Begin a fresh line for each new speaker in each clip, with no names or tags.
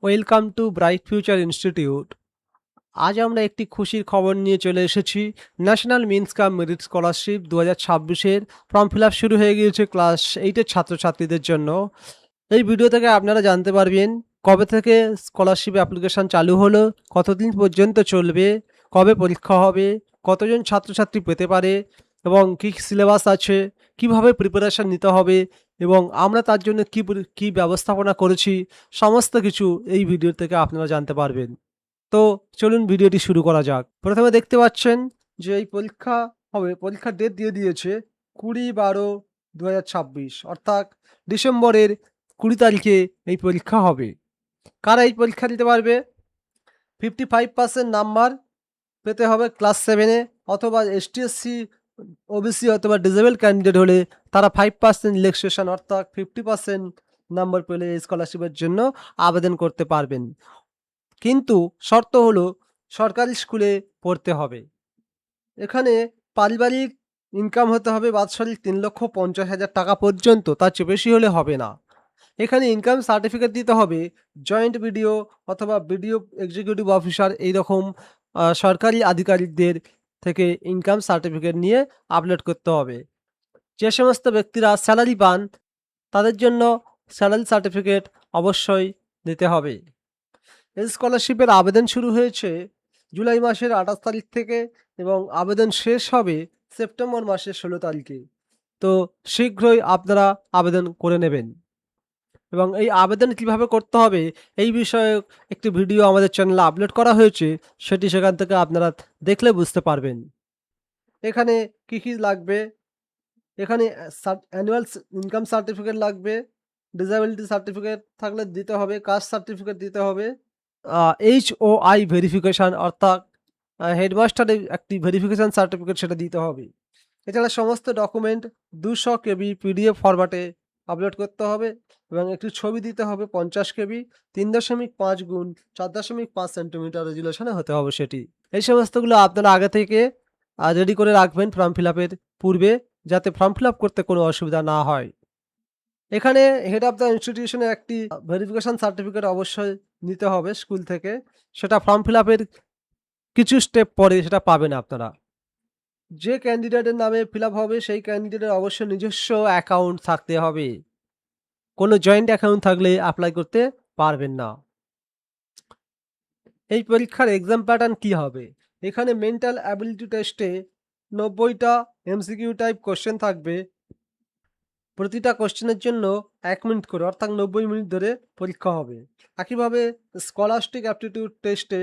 Welcome to Bright Future Institute. আজ আমরা একটি খুশির খবর নিয়ে চলে এসেছি। National means cum merit scholarship 2026-এর ফর্ম ফিল আপ শুরু হয়ে গিয়েছে ক্লাস 8-এর ছাত্রছাত্রীদের জন্য। এই ভিডিও থেকে আপনারা জানতে পারবেন কবে থেকে স্কলারশিপ অ্যাপ্লিকেশন চালু হলো, কতদিন পর্যন্ত চলবে, কবে পরীক্ষা হবে, কতজন ছাত্রছাত্রী পেতে পারে এবং কী সিলেবাস আছে, কিভাবে প্রিপারেশন নিতে হবে এবং আমরা তার জন্য কী ব্যবস্থাপনা করেছি, সমস্ত কিছু এই ভিডিও থেকে আপনারা জানতে পারবেন। তো চলুন ভিডিওটি শুরু করা যাক। প্রথমে দেখতে পাচ্ছেন যে এই পরীক্ষা হবে, পরীক্ষার ডেট দিয়ে দিয়েছে 20/12/2026, অর্থাৎ ডিসেম্বরের 20 তারিখে এই পরীক্ষা হবে। কারা এই পরীক্ষা দিতে পারবে? 55% নাম্বার পেতে হবে ক্লাস 7-এ, অথবা ST/SC, OBC অথবা ডিসেবল ক্যান্ডিডেট হলে তারা 5% রিল্যাক্সেশন অর্থাৎ 50% নাম্বার পেলে এই স্কলারশিপের জন্য আবেদন করতে পারবেন। কিন্তু শর্ত হলো সরকারি স্কুলে পড়তে হবে। এখানে পারিবারিক ইনকাম হতে হবে বাৎসরিক 3,50,000 টাকা পর্যন্ত, তার চেয়ে বেশি হলে হবে না। এখানে ইনকাম সার্টিফিকেট দিতে হবে জয়েন্ট বিডিও অথবা বিডিও এক্সিকিউটিভ অফিসার, এইরকম সরকারি আধিকারিকদের থেকে ইনকাম সার্টিফিকেট নিয়ে আপলোড করতে হবে। যে সমস্ত ব্যক্তিরা স্যালারি পান তাদের জন্য স্যালারি সার্টিফিকেট অবশ্যই দিতে হবে। এই স্কলারশিপের আবেদন শুরু হয়েছে জুলাই মাসের 28 তারিখ থেকে এবং আবেদন শেষ হবে সেপ্টেম্বর মাসের 16 তারিখে। তো শীঘ্রই আপনারা আবেদন করে নেবেন এবং এই আবেদন কিভাবে করতে হবে এই বিষয়ে একটি ভিডিও আমাদের চ্যানেলে আপলোড করা হয়েছে, সেটি সেখান থেকে আপনারা দেখলে বুঝতে পারবেন। এখানে কি কি লাগবে? এখানে অ্যানুয়াল ইনকাম সার্টিফিকেট লাগবে, ডিসেবিলিটি সার্টিফিকেট থাকলে দিতে হবে, কাস্ট সার্টিফিকেট দিতে হবে, HOI ভেরিফিকেশান অর্থাৎ হেডমাস্টারের একটি ভেরিফিকেশান সার্টিফিকেট সেটা দিতে হবে। এছাড়া সমস্ত ডকুমেন্ট 200 কেবি PDF ফরম্যাটে আপলোড করতে হবে এবং একটি ছবি দিতে হবে 50 কেবি, 3.5 গুণ 4.5 সেন্টিমিটার রেজুলেশনে হতে হবে সেটি। এই সমস্তগুলো আপনারা আগে থেকে রেডি করে রাখবেন ফর্ম ফিল আপের পূর্বে, যাতে ফর্ম ফিল আপ করতে কোনো অসুবিধা না হয়। এখানে হেড অফ দ্য ইনস্টিটিউশনের একটি ভেরিফিকেশন সার্টিফিকেট অবশ্যই নিতে হবে স্কুল থেকে, সেটা ফর্ম ফিল আপের কিছু স্টেপ পরে সেটা পাবেন আপনারা। যে ক্যান্ডিডেটের নামে ফিল আপ হবে সেই ক্যান্ডিডেটের অবশ্যই নিজস্ব অ্যাকাউন্ট থাকতে হবে। কোনো জয়েন্ট অ্যাকাউন্ট থাকলে অ্যাপ্লাই করতে পারবেন না। এই পরীক্ষার এক্সাম প্যাটার্ন কি হবে? এখানে মেন্টাল অ্যাবিলিটি টেস্টে 90টা MCQ টাইপ কোশ্চেন থাকবে। প্রতিটা কোশ্চেনের জন্য 1 মিনিট করে, অর্থাৎ 90 মিনিট ধরে পরীক্ষা হবে। একইভাবে স্কলাস্টিক অ্যাপটিটিউড টেস্টে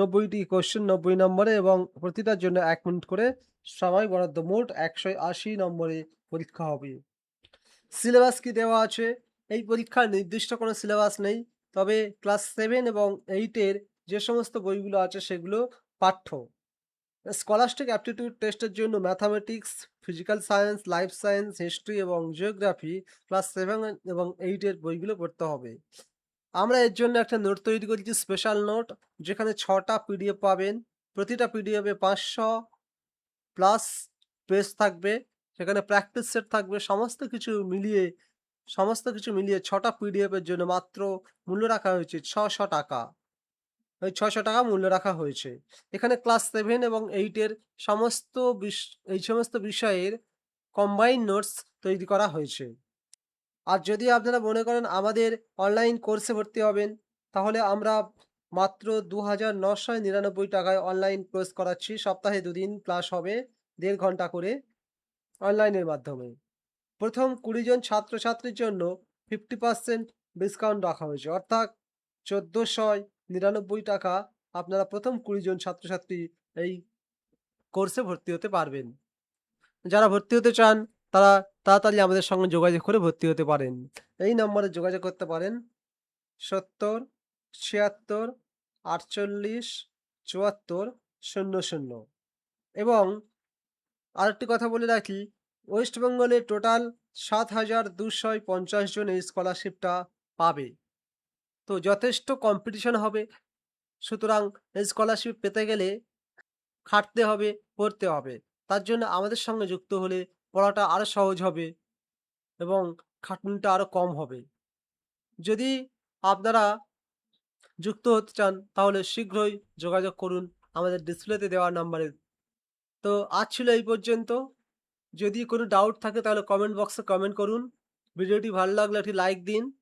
90টি কোশ্চেন 90 নম্বরে এবং প্রতিটার জন্য 1 মিনিট করে সময় বরাদ্দ, মোট 180 নম্বরে পরীক্ষা হবে। সিলেবাস কি দেওয়া আছে? এই পরীক্ষার নির্দিষ্ট কোনো সিলেবাস নেই, তবে ক্লাস 7 এবং 8 এর যে সমস্ত বইগুলো আছে সেগুলো পাঠ্য। স্কলাস্টিক অ্যাপটিটিউড টেস্টের জন্য mathematics, physical science, life science, history এবং জিওগ্রাফি ক্লাস 7 এবং 8 এর বইগুলো পড়তে হবে। আমরা এর জন্য একটা নোট তৈরি করেছি, স্পেশাল নোট, যেখানে 6টা PDF পাবেন। প্রতিটা PDF-এ 500 প্লাস পেজ থাকবে, সেখানে প্র্যাকটিস সেট থাকবে। সমস্ত কিছু মিলিয়ে 6টা PDF-এর জন্য মাত্র মূল্য রাখা হয়েছে 600 টাকা। ওই 600 টাকা মূল্য রাখা হয়েছে। এখানে ক্লাস 7 এবং 8 এর সমস্ত এই সমস্ত বিষয়ের কম্বাইন্ড নোটস তৈরি করা হয়েছে। আর যদি আপনারা মনে করেন আমাদের অনলাইন কোর্সে ভর্তি হবেন, তাহলে আমরা মাত্র 2,999 টাকায় অনলাইন কোর্স করাচ্ছি। সপ্তাহে 2 দিন ক্লাস হবে, 1.5 ঘন্টা করে অনলাইনের মাধ্যমে। প্রথম 20 জন ছাত্রছাত্রীর জন্য 50% ডিসকাউন্ট রাখা হয়েছে, অর্থাৎ 1,499 টাকা আপনারা প্রথম 20 জন ছাত্রছাত্রী এই কোর্সে ভর্তি হতে পারবেন। যারা ভর্তি হতে চান তারা তাড়াতাড়ি আমাদের সঙ্গে যোগাযোগ করে ভর্তি হতে পারেন। এই নম্বরে যোগাযোগ করতে পারেন 70 76 48 74 00। এবং আরেকটি কথা বলে রাখি, ওয়েস্ট বেঙ্গলে টোটাল 7,250 জন এই স্কলারশিপটা পাবে। তো যথেষ্ট কম্পিটিশন হবে, সুতরাং এই স্কলারশিপ পেতে গেলে খাটতে হবে, পড়তে হবে। তার জন্য আমাদের সঙ্গে যুক্ত হলে পড়াটা আরও সহজ হবে এবং খাটুনিটা আরও কম হবে। যদি আপনারা যুক্ত হতে চান তাহলে শীঘ্রই যোগাযোগ করুন আমাদের ডিসপ্লেতে দেওয়া নাম্বারে। তো আজ ছিল এই পর্যন্ত। যদি কোনো ডাউট থাকে তাহলে কমেন্ট বক্সে কমেন্ট করুন। ভিডিওটি ভালো লাগলে একটি লাইক দিন।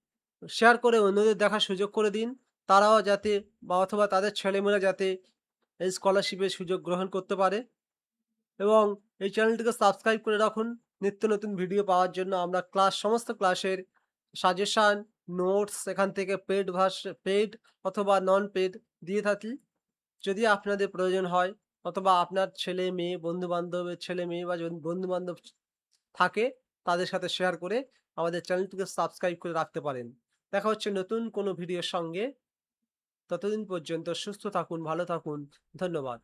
শেয়ার করে অন্যদের দেখার সুযোগ করে দিন। তারাও যাতে বা অথবা তাদের ছেলেমেয়েরা যাতে এই স্কলারশিপের সুযোগ গ্রহণ করতে পারে এবং এই চ্যানেলটিকে সাবস্ক্রাইব করে রাখুন নিত্য নতুন ভিডিও পাওয়ার জন্য। আমরা সমস্ত ক্লাসের সাজেশান, নোটস এখান থেকে পেইড অথবা নন পেইড দিয়ে থাকি। যদি আপনাদের প্রয়োজন হয় অথবা আপনার ছেলে-মেয়ে, বন্ধু-বান্ধবের ছেলে-মেয়ে বা বন্ধু-বান্ধব থাকে তাদের সাথে শেয়ার করে আমাদের চ্যানেলটিকে সাবস্ক্রাইব করে রাখতে পারেন। দেখা হচ্ছে নতুন কোনো ভিডিওর সঙ্গে। ততদিন পর্যন্ত সুস্থ থাকুন, ভালো থাকুন। ধন্যবাদ।